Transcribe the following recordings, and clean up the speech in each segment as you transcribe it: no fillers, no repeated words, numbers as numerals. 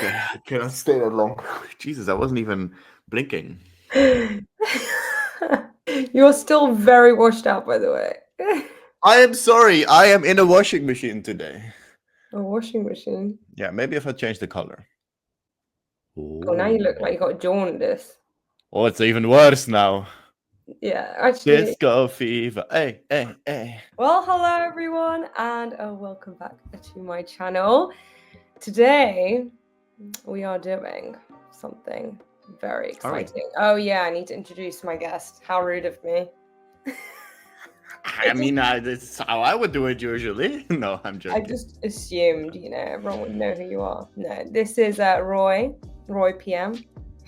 Okay, I cannot stay that long. Jesus, I wasn't even blinking. You're still very washed out, by the way. I am sorry. I am in a washing machine today. A washing machine. Yeah, maybe if I change the color. Oh, now you look like you got jaundice. Oh, it's even worse now. Yeah, actually. Disco fever. Hey, hey, hey. Well, hello everyone, and welcome back to my channel. Today, we are doing something very exciting. Oh yeah, I need to introduce my guest. How rude of me. I mean, that's how I would do it usually. No, I'm joking. I just assumed, everyone would know who you are. No, this is Roy PM.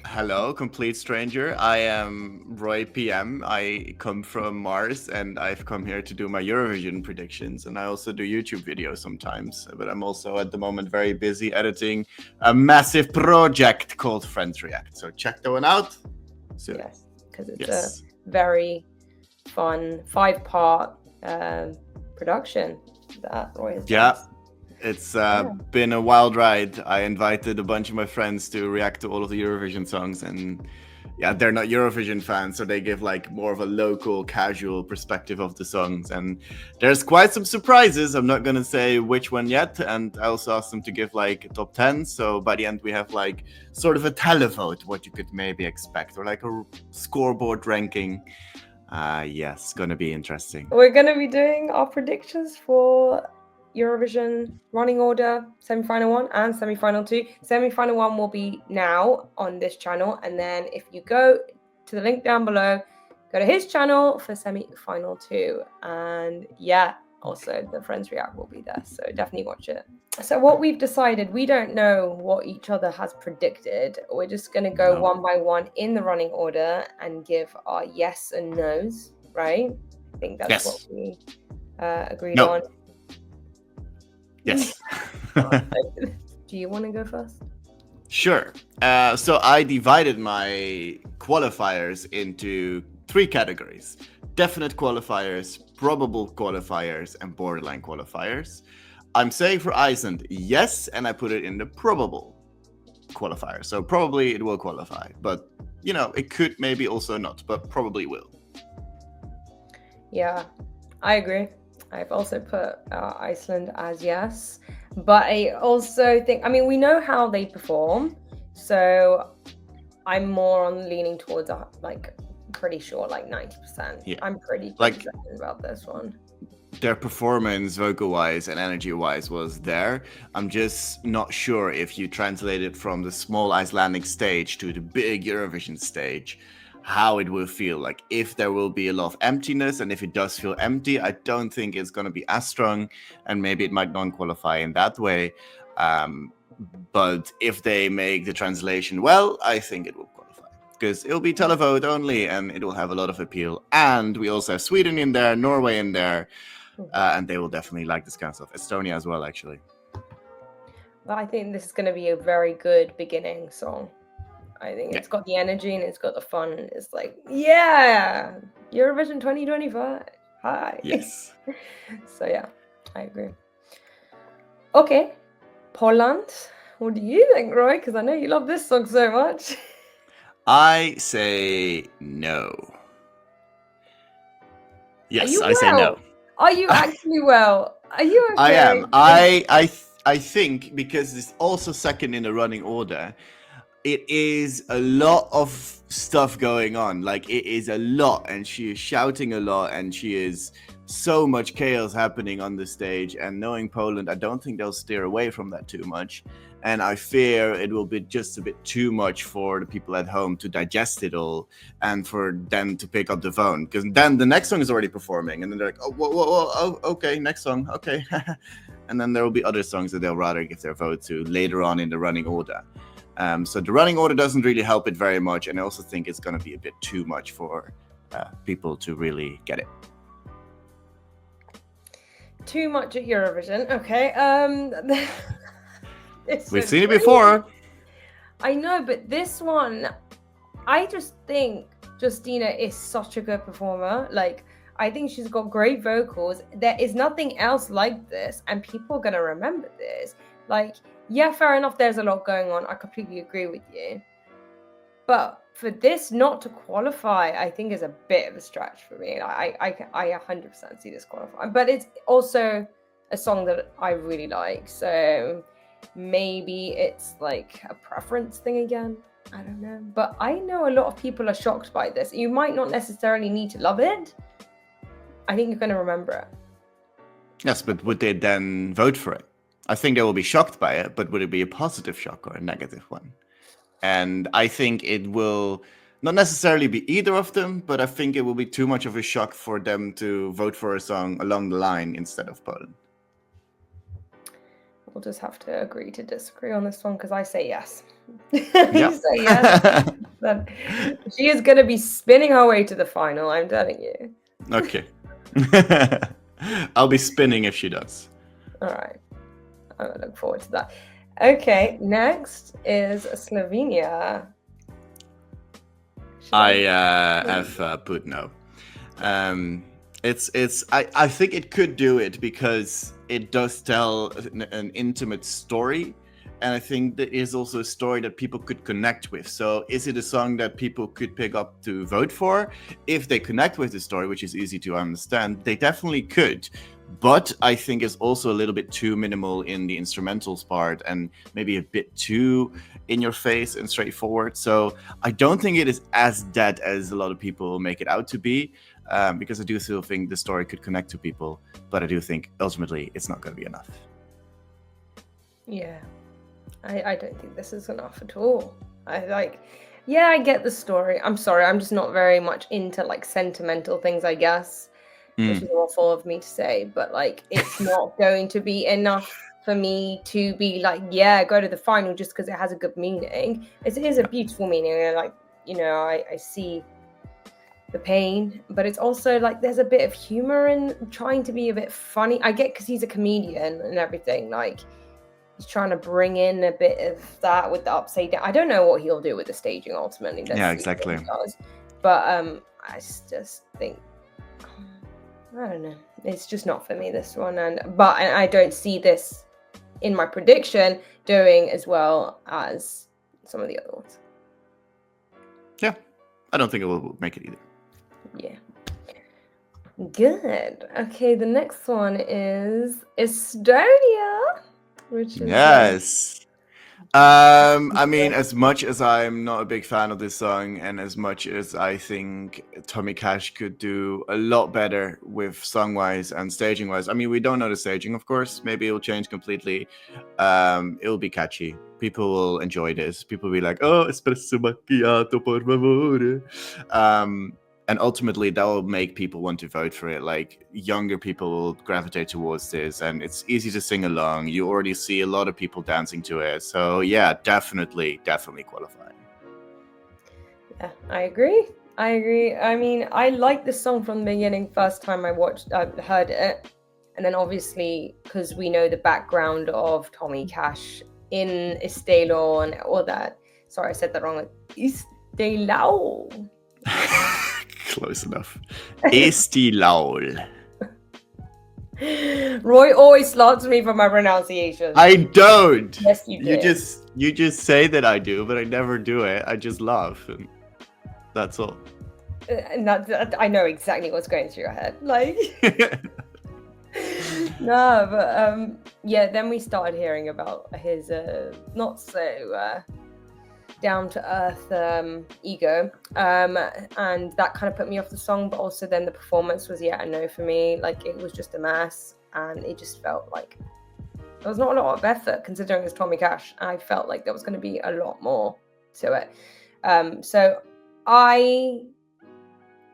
Hello, complete stranger. I am Roy PM. I come from Mars and I've come here to do my Eurovision predictions. And I also do YouTube videos sometimes. But I'm also at the moment very busy editing a massive project called Friends React. So check that one out soon. Yes, because it's a very fun 5-part production that Roy has done. It's been a wild ride. I invited a bunch of my friends to react to all of the Eurovision songs, and they're not Eurovision fans, so they give like more of a local, casual perspective of the songs. And there's quite some surprises. I'm not gonna say which one yet, and I also asked them to give like a top 10. So by the end, we have like sort of a televote, what you could maybe expect, or like a scoreboard ranking. Yes, gonna be interesting. We're gonna be doing our predictions for Eurovision running order, semi-final 1 and semi-final 2. Semi-final 1 will be now on this channel, and then if you go to the link down below, go to his channel for semi-final 2, and also the Friends React will be there, so definitely watch it. So what we've decided, we don't know what each other has predicted. We're just going to go one by one in the running order and give our yes and no's, right? I think that's what we agreed on. Yes. Do you want to go first? Sure. So I divided my qualifiers into 3 categories: definite qualifiers, probable qualifiers, and borderline qualifiers. I'm saying for Iceland, yes, and I put it in the probable qualifier. So probably it will qualify, but it could maybe also not, but probably will. Yeah, I agree. I've also put Iceland as yes, but I also think, we know how they perform, so I'm more on leaning towards pretty sure 90%. Yeah. I'm pretty certain about this one. Their performance, vocal-wise and energy-wise, was there. I'm just not sure if you translate it from the small Icelandic stage to the big Eurovision stage, how it will feel. Like if there will be a lot of emptiness, and if it does feel empty, I don't think it's going to be as strong, and maybe it might non-qualify in that way. But if they make the translation well, I think it will qualify, because it'll be televote only and it will have a lot of appeal. And we also have Sweden in there, Norway in there, and they will definitely like this kind of stuff. Estonia as well, actually. Well, I think this is going to be a very good beginning song. I think it's got the energy and it's got the fun. It's like, Eurovision 2025. Hi. Yes. So I agree. Okay, Poland. What do you think, Roy? Because I know you love this song so much. I say no. Yes, I say no. Are you actually well? Are you okay? I am. I think because it's also second in the running order, it is a lot of stuff going on. Like, it is a lot, and she is shouting a lot, and she is so much chaos happening on the stage. And knowing Poland, I don't think they'll steer away from that too much. And I fear it will be just a bit too much for the people at home to digest it all, and for them to pick up the phone. Because then the next song is already performing, and then they're like, oh, okay, next song, okay. And then there will be other songs that they'll rather give their vote to later on in the running order. So the running order doesn't really help it very much, and I also think it's going to be a bit too much for people to really get it. Too much at Eurovision, okay. We've seen it before. I know, but this one, I just think Justyna is such a good performer. Like, I think she's got great vocals. There is nothing else like this, and people are going to remember this. Like, yeah, fair enough, there's a lot going on. I completely agree with you. But for this not to qualify, I think is a bit of a stretch for me. I 100% see this qualifying. But it's also a song that I really like. So maybe it's like a preference thing again. I don't know. But I know a lot of people are shocked by this. You might not necessarily need to love it. I think you're going to remember it. Yes, but would they then vote for it? I think they will be shocked by it, but would it be a positive shock or a negative one? And I think it will not necessarily be either of them, but I think it will be too much of a shock for them to vote for a song along the line instead of Poland. We'll just have to agree to disagree on this one because I say yes. Yeah. You say yes. Then she is going to be spinning her way to the final, I'm telling you. Okay. I'll be spinning if she does. All right. I look forward to that. Okay, next is Slovenia. I have put no. I think it could do it because it does tell an intimate story, and I think that is also a story that people could connect with. So is it a song that people could pick up to vote for? If they connect with the story, which is easy to understand, they definitely could. But I think it's also a little bit too minimal in the instrumentals part and maybe a bit too in your face and straightforward. So I don't think it is as dead as a lot of people make it out to be, because I do still think the story could connect to people. But I do think ultimately it's not going to be enough. Yeah, I don't think this is enough at all. I get the story. I'm sorry, I'm just not very much into like sentimental things, I guess. Which is awful of me to say, but like it's not going to be enough for me to be like, yeah, go to the final just because it has a good meaning. It is a beautiful meaning, and like, you know, I see the pain, but it's also like there's a bit of humor in trying to be a bit funny. I get because he's a comedian and everything, like he's trying to bring in a bit of that with the upside down. I don't know what he'll do with the staging ultimately. Yeah, exactly. But I just think, I don't know. It's just not for me, this one. But I don't see this in my prediction doing as well as some of the other ones. Yeah, I don't think it will make it either. Yeah. Good. Okay, the next one is Estonia, which is yes. I mean, as much as I'm not a big fan of this song, and as much as I think Tommy Cash could do a lot better with song-wise and staging-wise. I mean, we don't know the staging, of course. Maybe it'll change completely. It'll be catchy. People will enjoy this. People will be like, oh, Espresso Macchiato, por favore. And ultimately, that will make people want to vote for it. Like, younger people will gravitate towards this, and it's easy to sing along. You already see a lot of people dancing to it. So, yeah, definitely qualifying. Yeah, I agree. I mean, I liked this song from the beginning. First time I heard it. And then obviously, because we know the background of Tommy Cash in Estelo and all that. Sorry, I said that wrong. Like, Estelao. Close enough. Estilaul. Roy always slaps me for my pronunciation. I don't. Yes, you do. You just say that I do, but I never do it. I just laugh, and that's all. And that I know exactly what's going through your head. Like, no, but yeah. Then we started hearing about his not so down to earth ego, and that kind of put me off the song. But also then the performance was yet a no for me. Like, it was just a mess, and it just felt like there was not a lot of effort considering it's Tommy Cash. I felt like there was going to be a lot more to it. So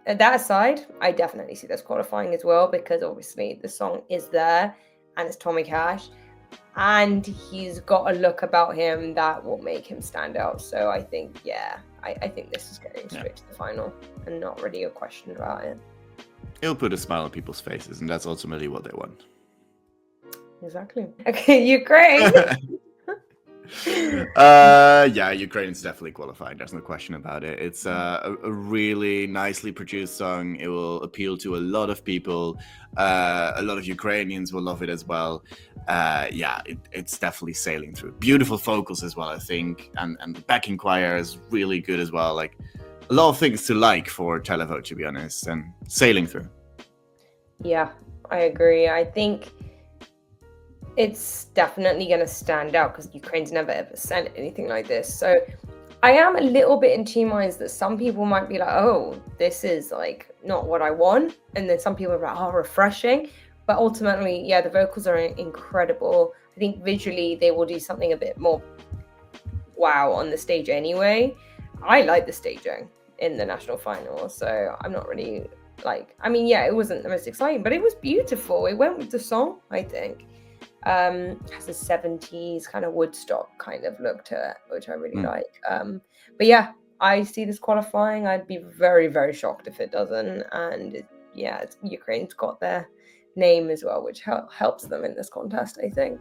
that aside, I definitely see this qualifying as well, because obviously the song is there and it's Tommy Cash. And he's got a look about him that will make him stand out. So I think, yeah, I think this is going straight to the final and not really a question about it. It'll put a smile on people's faces, and that's ultimately what they want. Exactly. Okay, Ukraine. Yeah, Ukraine's definitely qualified. There's no question about it. It's a really nicely produced song. It will appeal to a lot of people. A lot of Ukrainians will love it as well. Yeah, it's definitely sailing through. Beautiful vocals as well, I think, and the backing choir is really good as well. Like a lot of things to like for Televo, to be honest, and sailing through. Yeah, I agree. I think it's definitely going to stand out because Ukraine's never ever sent anything like this. So I am a little bit in two minds that some people might be like, oh, this is like not what I want. And then some people are like, oh, refreshing. But ultimately, yeah, the vocals are incredible. I think visually they will do something a bit more wow on the stage anyway. I like the staging in the national final. So I'm not really like, I mean, yeah, it wasn't the most exciting, but it was beautiful. It went with the song, I think. Has a 70s kind of Woodstock kind of look to it, which I really like. But yeah, I see this qualifying. I'd be very, very shocked if it doesn't. And yeah, Ukraine's got their name as well, which helps them in this contest, I think.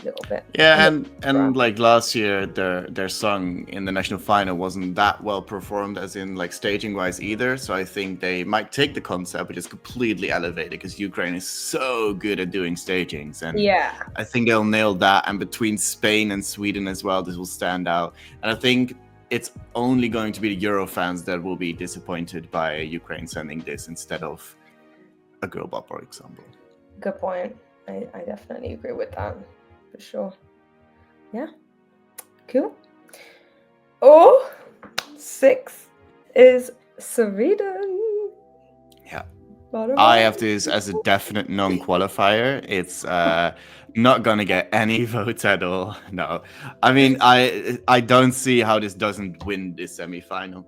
A little bit. Yeah, and like last year, their song in the national final wasn't that well performed, as in like staging wise either. So I think they might take the concept, but just completely elevate it because Ukraine is so good at doing stagings, and yeah, I think they'll nail that. And between Spain and Sweden as well, this will stand out. And I think it's only going to be the Euro fans that will be disappointed by Ukraine sending this instead of a girl bop, for example. Good point. I definitely agree with that. For sure. Yeah. Cool. Oh, 6 is Sweden. Yeah. I have this as a definite non-qualifier. It's not gonna get any votes at all. No. I mean, I don't see how this doesn't win this semi-final.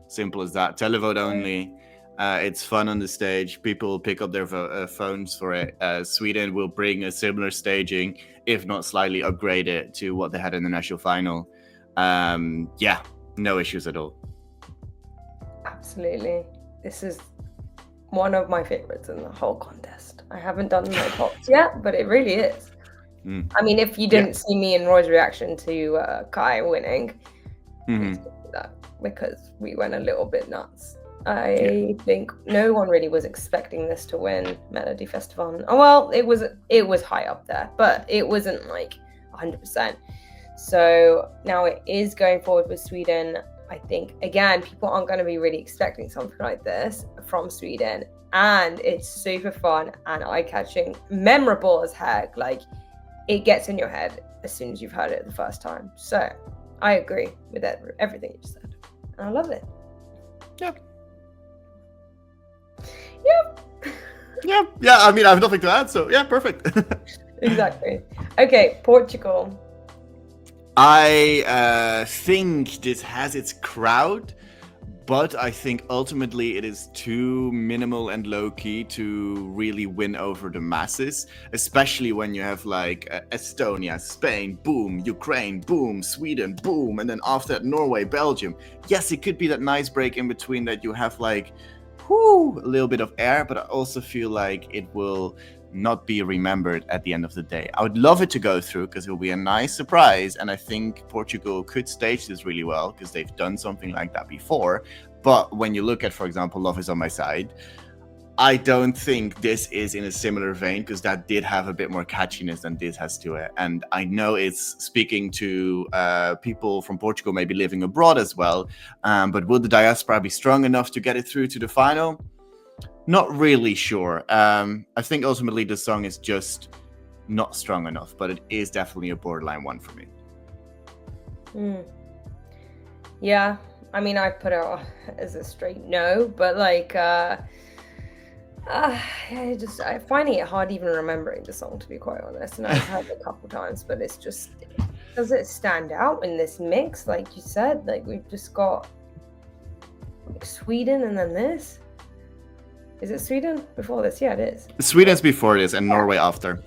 Simple as that. Televote only. It's fun on the stage. People pick up their phones for it. Sweden will bring a similar staging, if not slightly upgrade it to what they had in the national final. Yeah, no issues at all. Absolutely. This is one of my favorites in the whole contest. I haven't done my tops yet, but it really is. I mean, if you didn't see me and Roy's reaction to Kai winning, that because we went a little bit nuts. I think no one really was expecting this to win Melody Festival. Oh, well, it was high up there, but it wasn't like 100%. So now it is going forward with Sweden. I think, again, people aren't going to be really expecting something like this from Sweden. And it's super fun and eye-catching, memorable as heck. Like, it gets in your head as soon as you've heard it the first time. So I agree with everything you said. And I love it. Yep. Yep. Yeah. I mean, I have nothing to add, so yeah, perfect. Exactly. Okay, Portugal. I think this has its crowd, but I think ultimately it is too minimal and low key to really win over the masses, especially when you have like Estonia, Spain, boom, Ukraine, boom, Sweden, boom, and then after that Norway, Belgium. Yes, it could be that nice break in between that you have like a little bit of air, but I also feel like it will not be remembered at the end of the day. I would love it to go through because it will be a nice surprise, and I think Portugal could stage this really well because they've done something like that before. But when you look at, for example, Love Is On My Side, I don't think this is in a similar vein because that did have a bit more catchiness than this has to it. And I know it's speaking to people from Portugal maybe living abroad as well, but will the diaspora be strong enough to get it through to the final? Not really sure. I think ultimately the song is just not strong enough, but it is definitely a borderline one for me. Yeah, I mean, I put it as a straight no, but like, I'm finding it hard even remembering the song, to be quite honest. And I've heard it a couple times, but it's just, does it stand out in this mix? Like you said, like we've just got like Sweden and then this. Is it Sweden before this? Yeah, it is. Sweden's before this and Norway after.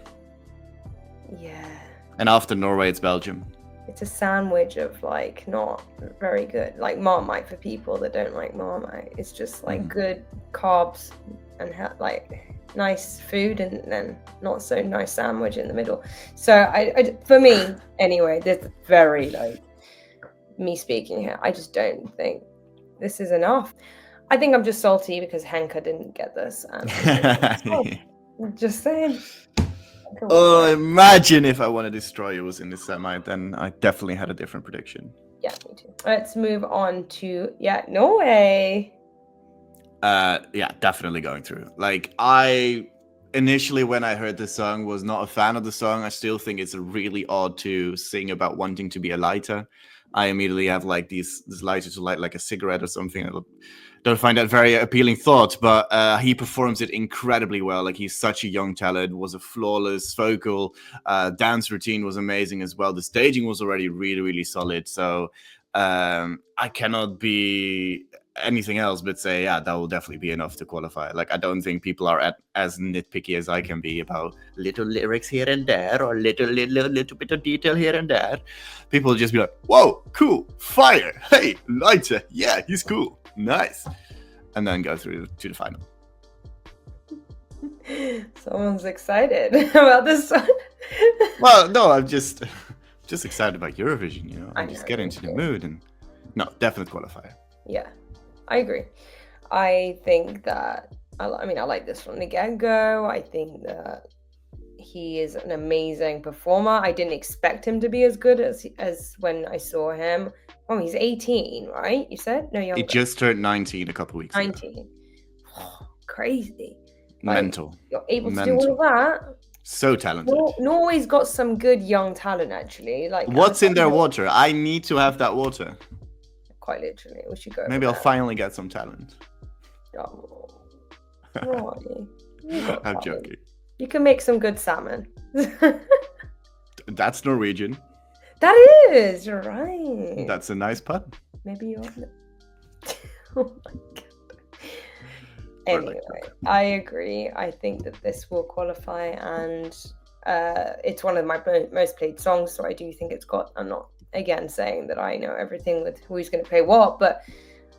Yeah. And after Norway, it's Belgium. It's a sandwich of like not very good, like Marmite for people that don't like Marmite. It's just like good carbs and like nice food and then not so nice sandwich in the middle. So I for me anyway, this is very like me speaking here. I just don't think this is enough. I think I'm just salty because Henka didn't get this. And just saying. Oh, imagine if I Want to Destroy You was in the semi, then I definitely had a different prediction. Yeah, me too. Let's move on to Norway. Yeah, definitely going through. Like, I initially, when I heard the song, was not a fan of the song. I still think it's really odd to sing about wanting to be a lighter. I immediately have like this lighter to light like a cigarette or something. I don't find that very appealing thought, but he performs it incredibly well. Like, he's such a young talent, was a flawless vocal, dance routine was amazing as well. The staging was already really, really solid. So I cannot be anything else but say, yeah, that will definitely be enough to qualify. Like, I don't think people are as nitpicky as I can be about little lyrics here and there or little bit of detail here and there. People just be like, whoa, cool, fire, hey, lighter, yeah, he's cool, nice, and then go through to the final. Someone's excited about this one. Well, no, I'm just excited about Eurovision, you know. I just get into the mood, and no, definite qualifier. Yeah, I agree. I think that I like this from the get-go. I think that he is an amazing performer. I didn't expect him to be as good as when I saw him. Oh, he's 18, right? You said? No, younger. He just turned 19 a couple weeks 19. Ago. Oh, crazy. Mental. Like, you're able to do all of that. So talented. Norway's got some good young talent, actually. Like, what's in their water? I need to have that water. Quite literally, we should go. Maybe I'll finally get some talent. Oh, I'm joking. You can make some good salmon. That's Norwegian. That is, you're right. That's a nice pun. Maybe you're. Oh my god. Anyway, I agree. I think that this will qualify, and it's one of my most played songs. So I do think it's got. I'm not again saying that I know everything with who's going to play what, but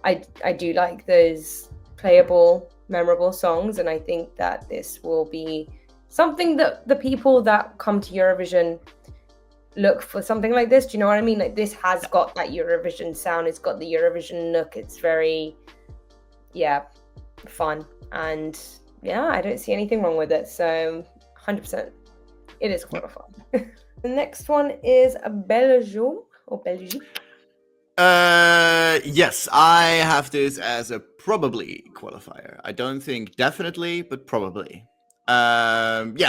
I do like those playable, memorable songs, and I think that this will be something that the people that come to Eurovision look for. Something like this. Do you know what I mean? Like, this has got that Eurovision sound. It's got the Eurovision look. It's very, fun, and I don't see anything wrong with it. So 100%, it is qualified. The next one is Belgium or Belgique. Yes, I have this as a probably qualifier. I don't think definitely, but probably.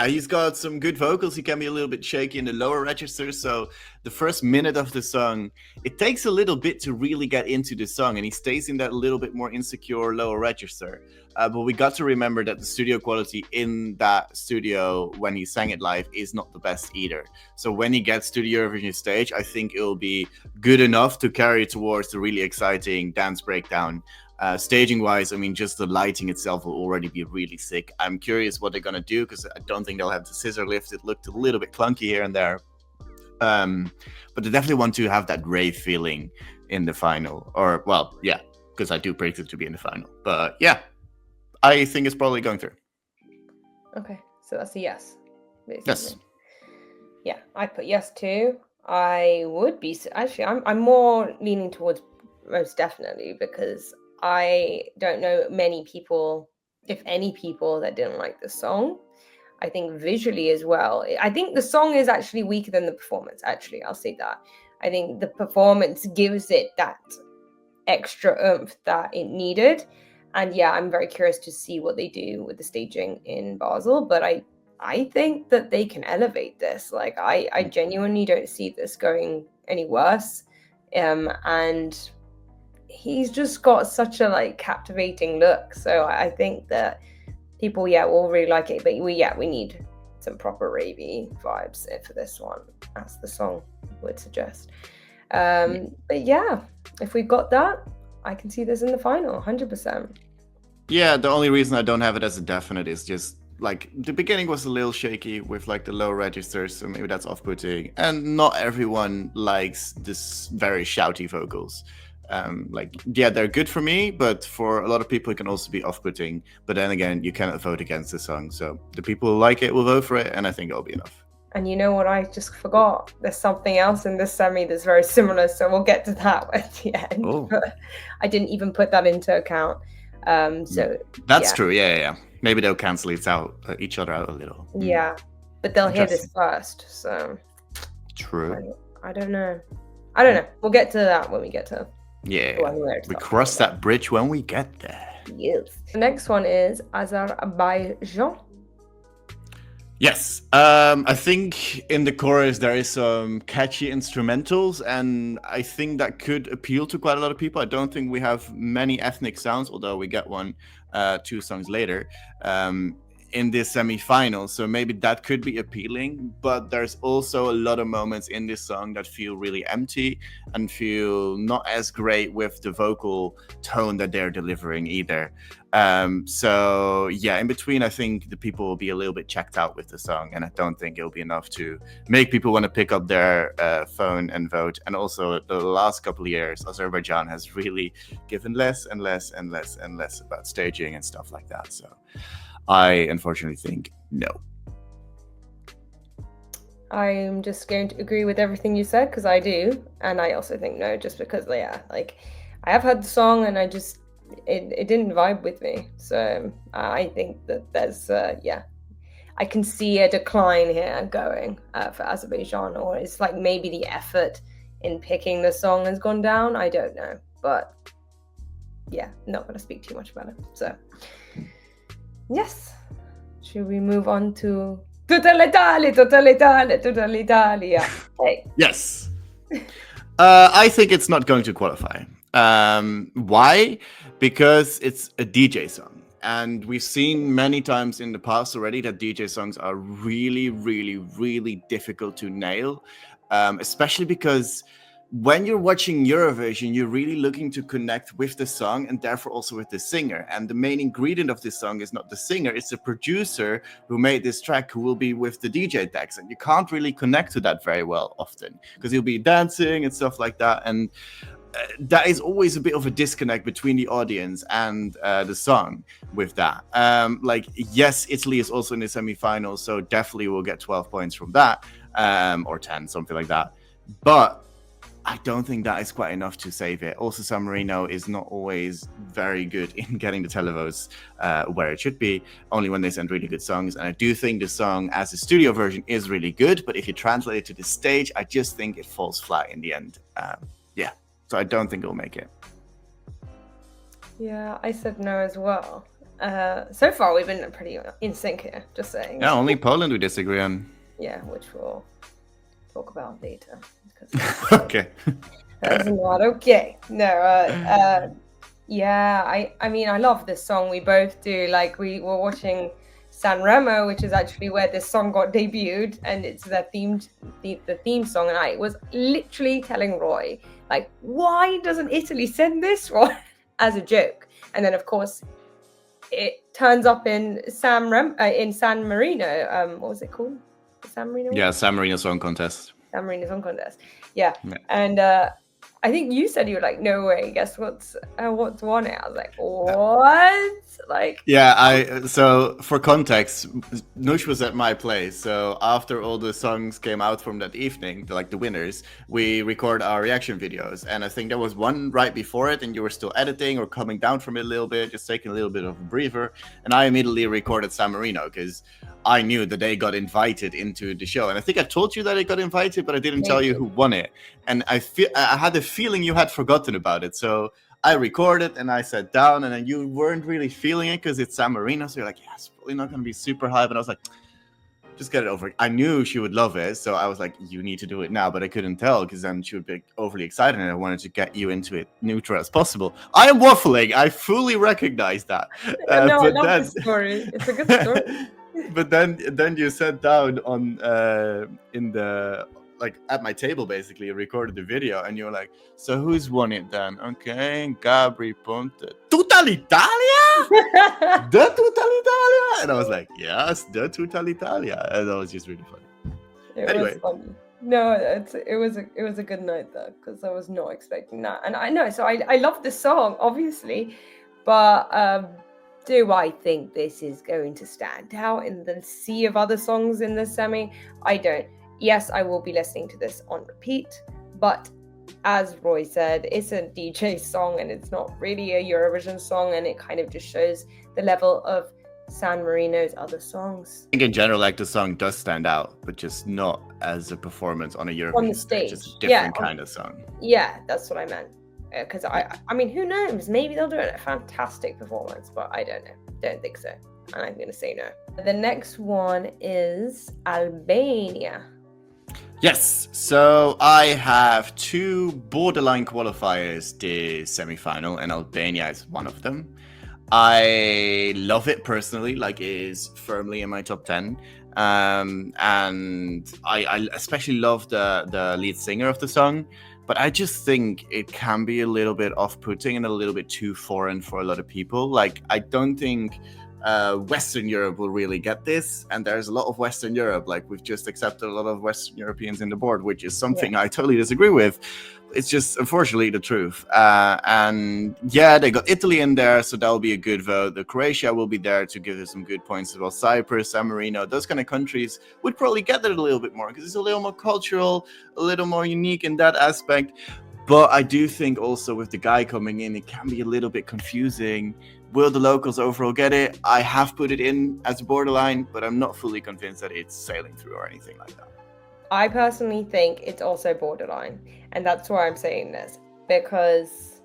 He's got some good vocals. He can be a little bit shaky in the lower registers. So the first minute of the song, it takes a little bit to really get into the song, and he stays in that little bit more insecure lower register. But we got to remember that the studio quality in that studio when he sang it live is not the best either. So when he gets to the Eurovision stage, I think it will be good enough to carry towards the really exciting dance breakdown. Staging wise, I mean, just the lighting itself will already be really sick. I'm curious what they're going to do, because I don't think they'll have the scissor lift. It looked a little bit clunky here and there. But they definitely want to have that rave feeling in the final. Or, well, yeah, because I do predict it to be in the final. But yeah, I think it's probably going through. Okay, so that's a yes. Basically. Yes. Yeah, I put yes too. I would be, actually, I'm more leaning towards most definitely, because I don't know many people, if any people, that didn't like the song. I think visually as well. I think the song is actually weaker than the performance, actually. I'll say that. I think the performance gives it that extra oomph that it needed. And yeah, I'm very curious to see what they do with the staging in Basel. But I think that they can elevate this. Like, I genuinely don't see this going any worse. And he's just got such a captivating look. So I think that people, will really like it. But we need some proper ravey vibes for this one, as the song would suggest. But yeah, if we got that, I can see this in the final, 100%. Yeah, the only reason I don't have it as a definite is just the beginning was a little shaky with the low registers, so maybe that's off-putting. And not everyone likes this very shouty vocals. Like, yeah, they're good for me, but for a lot of people it can also be off-putting. But then again, you cannot vote against the song, so the people who like it will vote for it, and I think it'll be enough. And you know what I just forgot? There's something else in this semi that's very similar, so we'll get to that at the end. Oh. But I didn't even put that into account. So that's true. Yeah. Maybe they'll cancel each other out a little. Yeah, but they'll hear this first, so true. I don't know. We'll get to that when we get to. Yeah, we cross that bridge when we get there. Yes. The next one is Azerbaijan. Yes, I think in the chorus there is some catchy instrumentals, and I think that could appeal to quite a lot of people. I don't think we have many ethnic sounds, although we get one 2 songs later in this semi-final, so maybe that could be appealing. But there's also a lot of moments in this song that feel really empty and feel not as great with the vocal tone that they're delivering either. So yeah, in between, I think the people will be a little bit checked out with the song, and I don't think it'll be enough to make people want to pick up their phone and vote. And also, the last couple of years, Azerbaijan has really given less and less and less and less about staging and stuff like that. So I unfortunately think no. I'm just going to agree with everything you said, because I do, and I also think no, just because like I have heard the song and I just it didn't vibe with me. So I think that there's I can see a decline here going for Azerbaijan, or it's like maybe the effort in picking the song has gone down. I don't know, but yeah, not going to speak too much about it. So yes, should we move on to Tutta l'Italia? Hey. Yes. I think it's not going to qualify. Why? Because it's a DJ song. And we've seen many times in the past already that DJ songs are really, really, really difficult to nail. Especially because when you're watching Eurovision, you're really looking to connect with the song and therefore also with the singer. And the main ingredient of this song is not the singer, it's the producer who made this track who will be with the DJ decks. And you can't really connect to that very well often because he'll be dancing and stuff like that. And that is always a bit of a disconnect between the audience and the song with that. Like, yes, Italy is also in the semi-finals, so definitely we'll get 12 points from that, or 10, something like that. But I don't think that is quite enough to save it. Also, San Marino is not always very good in getting the televotes where it should be, only when they send really good songs. And I do think the song as a studio version is really good, but if you translate it to the stage, I just think it falls flat in the end. So I don't think it'll make it. Yeah, I said no as well. So far, we've been pretty in sync here, just saying. Yeah, only Poland we disagree on. Yeah, which we'll talk about later. Okay. That's not okay. No, yeah, I mean, I love this song. We both do. Like, we were watching San Remo, which is actually where this song got debuted, and it's the theme song. And I was literally telling Roy, like, why doesn't Italy send this one as a joke? And then, of course, it turns up in San Marino. What was it called? San Marino? Yeah, San Marino Song Contest. San Marino Song Contest. Yeah. And I think you said you were like, no way. Guess what's won it? I was like, what? Like, yeah. So for context, Nush was at my place. So after all the songs came out from that evening, like the winners, we record our reaction videos. And I think there was one right before it, and you were still editing or coming down from it a little bit, just taking a little bit of a breather. And I immediately recorded San Marino because I knew that they got invited into the show. And I think I told you that they got invited, but I didn't tell you who won it. And I had the feeling you had forgotten about it. So I recorded and I sat down, and then you weren't really feeling it because it's San Marino. So you're like, yeah, it's probably not going to be super hype. And I was like, just get it over. I knew she would love it. So I was like, you need to do it now. But I couldn't tell because then she would be overly excited, and I wanted to get you into it neutral as possible. I am waffling. I fully recognize that. No, I love this story. It's a good story. But then you sat down on in the, like, at my table, basically recorded the video, and you were like, so who's won it then? Okay, Gabry, Ponte. Tutta l'Italia? The Tutta l'Italia? And I was like, yes, the Tutta l'Italia. And that was just really funny. It was funny. No, it was a good night though, because I was not expecting that, and I know. So I love the song, obviously, but do I think this is going to stand out in the sea of other songs in the semi? I don't. Yes, I will be listening to this on repeat, but as Roy said, it's a DJ song and it's not really a Eurovision song, and it kind of just shows the level of San Marino's other songs. I think in general, like the song does stand out, but just not as a performance on a Eurovision On the stage. Just a different kind of song. Yeah, that's what I meant. Because I mean, who knows? Maybe they'll do a fantastic performance, but I don't know. Don't think so. And I'm going to say no. The next one is Albania. Yes, so I have two borderline qualifiers this semi-final, and Albania is one of them. I love it personally, like it is firmly in my top 10. And I especially love the lead singer of the song, but I just think it can be a little bit off-putting and a little bit too foreign for a lot of people. Like, I don't think Western Europe will really get this, and there's a lot of Western Europe. Like, we've just accepted a lot of Western Europeans in the board, which is something I totally disagree with. It's just unfortunately the truth. And yeah, they got Italy in there, so that will be a good vote. The Croatia will be there to give us some good points as well. Cyprus, San Marino, those kind of countries would probably get it a little bit more because it's a little more cultural, a little more unique in that aspect. But I do think also with the guy coming in, it can be a little bit confusing. Will the locals overall get it? I have put it in as a borderline, but I'm not fully convinced that it's sailing through or anything like that. I personally think it's also borderline, and that's why I'm saying this, because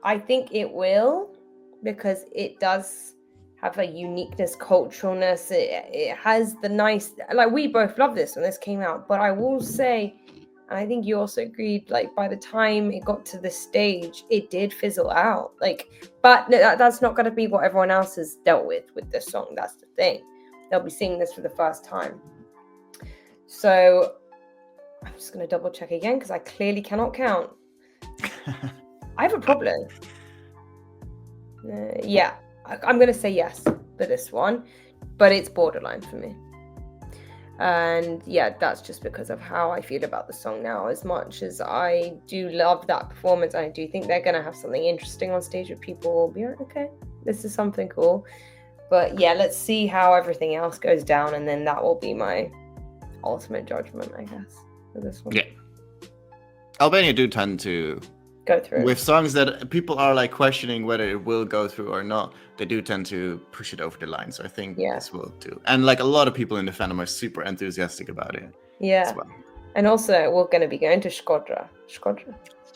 I think it will, because it does have a uniqueness, culturalness. It has the nice, like, we both love this when this came out, but I will say, and I think you also agreed, like, by the time it got to this stage, it did fizzle out. Like, but that's not going to be what everyone else has dealt with this song. That's the thing. They'll be singing this for the first time. So I'm just going to double check again because I clearly cannot count. I have a problem. Yeah, I'm going to say yes for this one, but it's borderline for me. And yeah, that's just because of how I feel about the song now. As much as I do love that performance, I do think they're going to have something interesting on stage where people will be like, okay, this is something cool. But yeah, let's see how everything else goes down, and then that will be my ultimate judgment, I guess, for this one. Yeah. Albania do tend to go through with songs that people are like questioning whether it will go through or not. They do tend to push it over the line, so I think this will too. And like a lot of people in the fandom are super enthusiastic about it. Yeah, well. And also we're going to be going to Shkodra.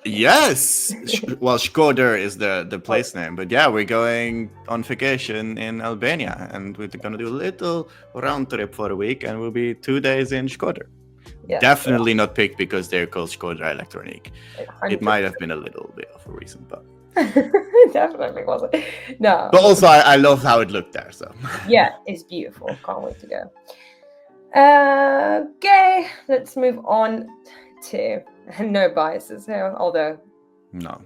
Yes. Well, Shkodra is the place name, but yeah, we're going on vacation in Albania, and we're going to do a little round trip for a week, and we'll be 2 days in Shkodra. Yeah, definitely not picked because they're called Shkodra Elektronike. It might have been a little bit of a reason, but definitely wasn't. No. But also, I love how it looked there. So yeah, it's beautiful. Can't wait to go. Okay, let's move on to no biases here, although no,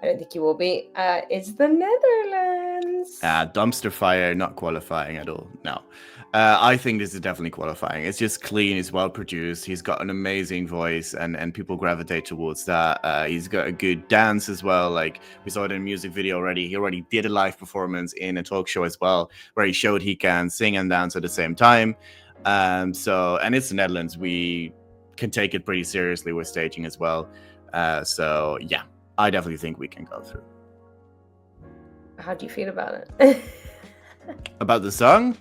I don't think you will be. It's the Netherlands. Dumpster fire, not qualifying at all. No. I think this is definitely qualifying. It's just clean, it's well produced, he's got an amazing voice, and people gravitate towards that. He's got a good dance as well. Like, we saw it in a music video already. He already did a live performance in a talk show as well, where he showed he can sing and dance at the same time. And it's the Netherlands. We can take it pretty seriously with staging as well. So yeah, I definitely think we can go through. How do you feel about it? About the song?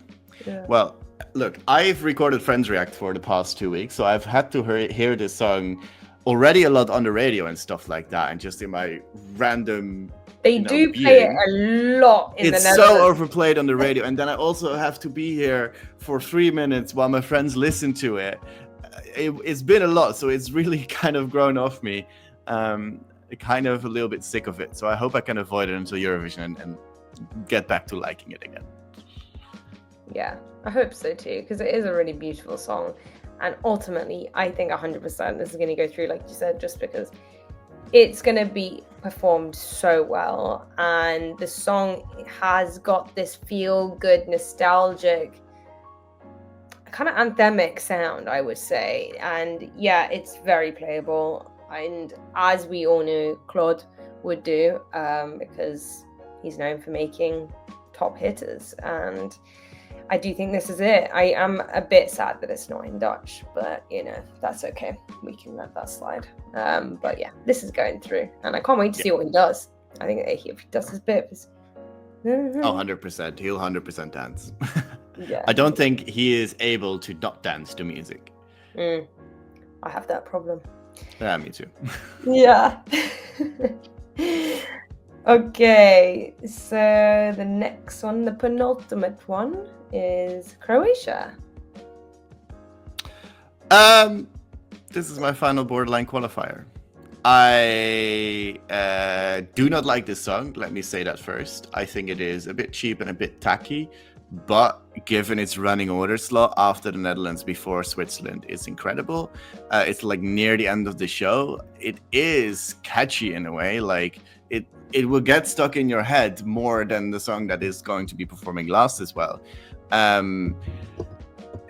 Yeah. Well, look, I've recorded Friends React for the past 2 weeks, so I've had to hear this song already a lot on the radio and stuff like that, and just in my random play it a lot in the Netherlands. It's so overplayed on the radio, and then I also have to be here for 3 minutes while my friends listen to it. It's been a lot, so it's really kind of grown off me. Kind of a little bit sick of it, so I hope I can avoid it until Eurovision and get back to liking it again. Yeah, I hope so too, because it is a really beautiful song, and ultimately I think 100% this is going to go through, like you said, just because it's going to be performed so well, and the song has got this feel-good, nostalgic kind of anthemic sound, I would say. And yeah, it's very playable. And as we all knew, Claude would do, because he's known for making top hitters. And I do think this is it. I am a bit sad that it's not in Dutch, but you know, that's okay. We can let that slide. But yeah, this is going through, and I can't wait to see what he does. I think if he does his bit, 100%. He'll 100% dance. Yeah. I don't think he is able to not dance to music. I have that problem. Yeah, me too. Yeah. Okay, so the next one, the penultimate one, is Croatia. This is my final borderline qualifier. I do not like this song. Let me say that first. I think it is a bit cheap and a bit tacky, but given its running order slot after the Netherlands before Switzerland, it's incredible. It's like near the end of the show. It is catchy in a way. Like it will get stuck in your head more than the song that is going to be performing last as well.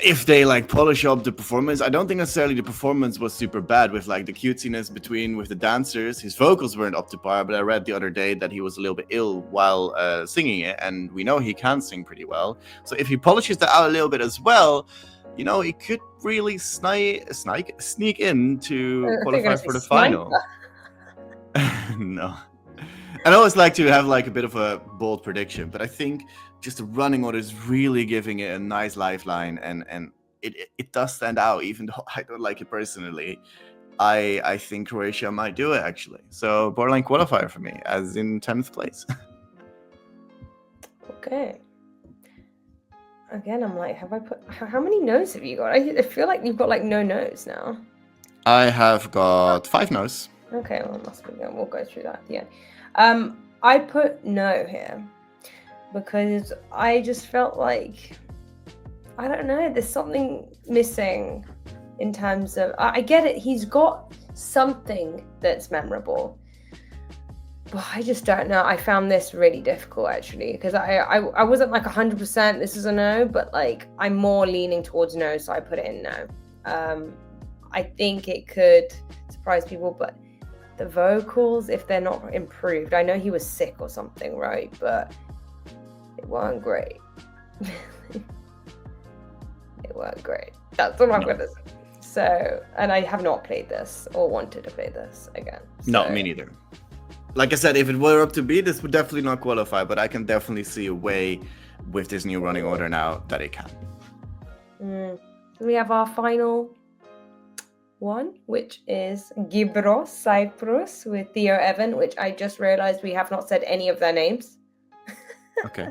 If they like polish up the performance, I don't think necessarily the performance was super bad with like the cutesiness with the dancers. His vocals weren't up to par, but I read the other day that he was a little bit ill while singing it, and we know he can sing pretty well. So if he polishes that out a little bit as well, you know, he could really sneak in to qualify for the final. No. I always like to have like a bit of a bold prediction, but I think just the running order is really giving it a nice lifeline, and it does stand out, even though I don't like it personally. I think Croatia might do it actually. So borderline qualifier for me, as in 10th place. Okay. Again, I'm like, have I put? How many no's have you got? I feel like you've got like no no's now. I have got 5 no's. Okay, well, it must be good. We'll go through that at the end. I put no here because I just felt like, I don't know, there's something missing in terms of, I get it, he's got something that's memorable, but I just don't know. I found this really difficult actually, because I wasn't like 100% this is a no, but like I'm more leaning towards no, so I put it in no. I think it could surprise people, but the vocals, if they're not improved, I know he was sick or something, right? But it weren't great. It weren't great. That's all I'm gonna say. So, and I have not played this or wanted to play this again. So. No, me neither. Like I said, if it were up to me, this would definitely not qualify, but I can definitely see a way with this new running order now that it can. We have our final one, which is Gibros Cyprus with Theo Evan, which I just realized we have not said any of their names. Okay.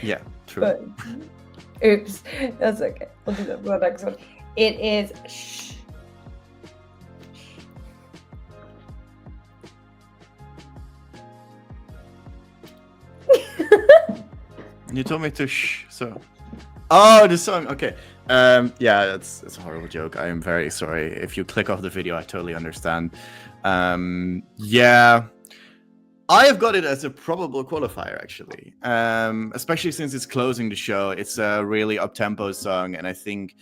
Yeah, true. But, oops, that's okay. We'll do that for the next one. It is shh. You told me to shh, so. Oh, the song. Okay. Yeah, that's a horrible joke. I am very sorry. If you click off the video, I totally understand. Yeah, I have got it as a probable qualifier actually. Especially since it's closing the show. It's a really up-tempo song, and I think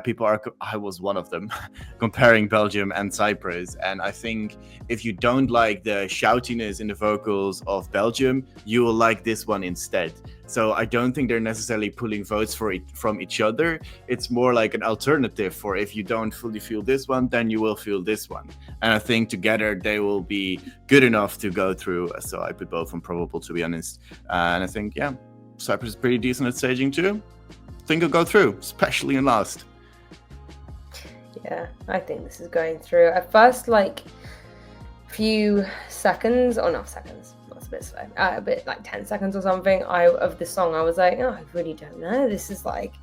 people are. I was one of them, comparing Belgium and Cyprus. And I think if you don't like the shoutiness in the vocals of Belgium, you will like this one instead. So I don't think they're necessarily pulling votes from each other. It's more like an alternative for if you don't fully feel this one, then you will feel this one. And I think together they will be good enough to go through. So I put both on probable, to be honest. And I think, Cyprus is pretty decent at staging too. I think it'll go through, especially in last. Yeah, I think this is going through. At first, like, few seconds, or not seconds, that's a bit slow, a bit like 10 seconds or something of the song, I was like, I really don't know, this is like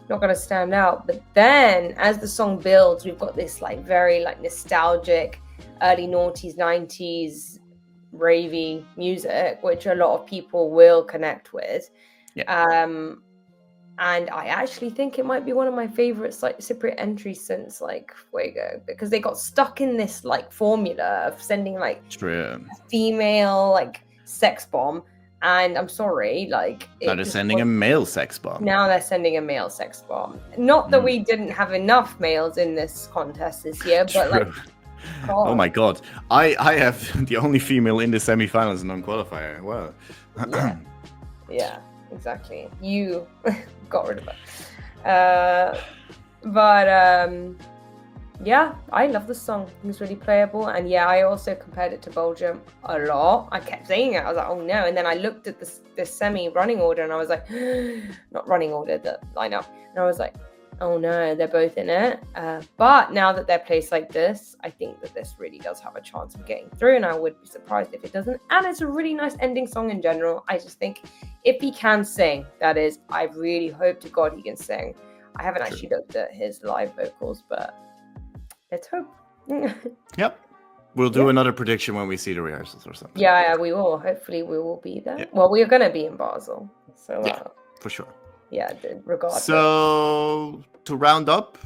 not gonna stand out. But then as the song builds, we've got this like very like nostalgic early noughties 90s ravey music, which a lot of people will connect with. And I actually think it might be one of my favorites, like Cypriot entries since like Fuego, because they got stuck in this like formula of sending like a female like sex bomb, And I'm sorry, like Now they're sending a male sex bomb. Now they're sending a male sex bomb. Not that we didn't have enough males in this contest this year, but like, God. Oh my God, I have the only female in the semifinals and non-qualifier. Wow. Yeah, exactly. You got rid of it. But yeah, I love the song. It was really playable. And yeah, I also compared it to Belgium a lot. I kept saying it. I was like, oh no. And then I looked at the semi running order and I was like, not running order, the lineup. And I was like, oh no, they're both in it. But now that they're placed like this, I think that this really does have a chance of getting through. And I would be surprised if it doesn't. And it's a really nice ending song in general. I just think if he can sing, that is, I really hope to God he can sing. I haven't actually looked at his live vocals, but let's hope. Yep. We'll do another prediction when we see the rehearsals or something. Yeah, we will. Hopefully we will be there. Yeah. Well, we are going to be in Basel. So, yeah, for sure. Yeah, regardless. So, to round up,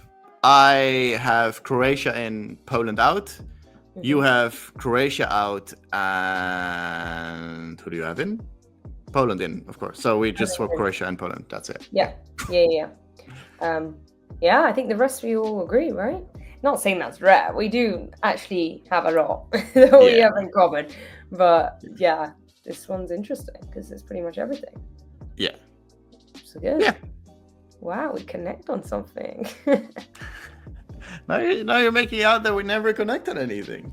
I have Croatia in, Poland out. Mm-hmm. You have Croatia out, and who do you have in? Poland in, of course. So we just swap Croatia and Poland. That's it. Yeah. Yeah, I think the rest of you all agree, right? Not saying that's rare. We do actually have a lot that we have in common. But yeah, this one's interesting because it's pretty much everything. Yeah. So good. Yeah. Wow, we connect on something. Now you're making out that we never connect on anything.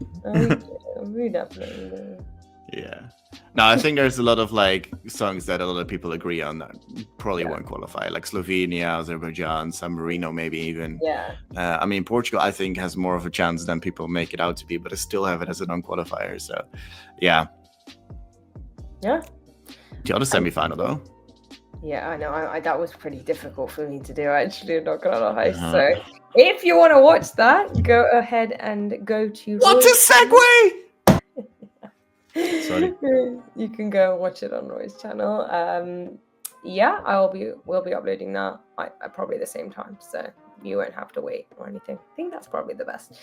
We definitely do. Yeah. No, I think there's a lot of like songs that a lot of people agree on that probably won't qualify, like Slovenia, Azerbaijan, San Marino, maybe even. Yeah. I mean, Portugal, I think, has more of a chance than people make it out to be, but I still have it as a non-qualifier. So, yeah. Yeah. The other semi-final, though. Yeah, I know. I that was pretty difficult for me to do, actually. I'm not gonna lie. So, if you want to watch that, go ahead and go to. What a segue! Sorry. You can go and watch it on Roy's channel. Yeah, we'll be uploading that at probably the same time, so you won't have to wait or anything. I think that's probably the best.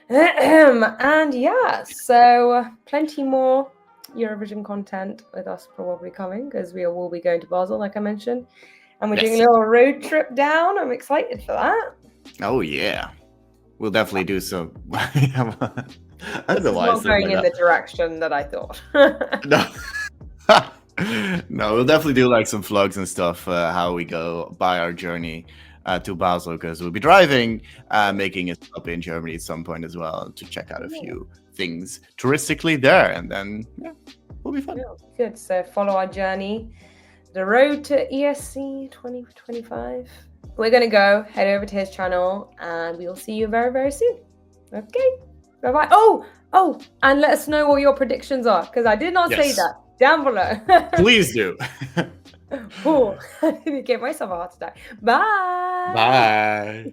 And yeah, so plenty more Eurovision content with us probably coming because we will be going to Basel, like I mentioned, and we're doing a little road trip down. I'm excited for that. Oh yeah, we'll definitely do some. Otherwise, not going in the direction that I thought. No, we'll definitely do like some vlogs and stuff. How we go by our journey to Basel, because we'll be driving, making a stop in Germany at some point as well to check out a few things touristically there, and then we'll be fun. Yeah, good. So follow our journey, the road to ESC 2025. We're gonna go head over to his channel, and we will see you very, very soon. Okay. Bye-bye. Oh, and let us know what your predictions are, because I did not say that. Down below. Please do. I didn't give myself a heart attack. Bye. Bye.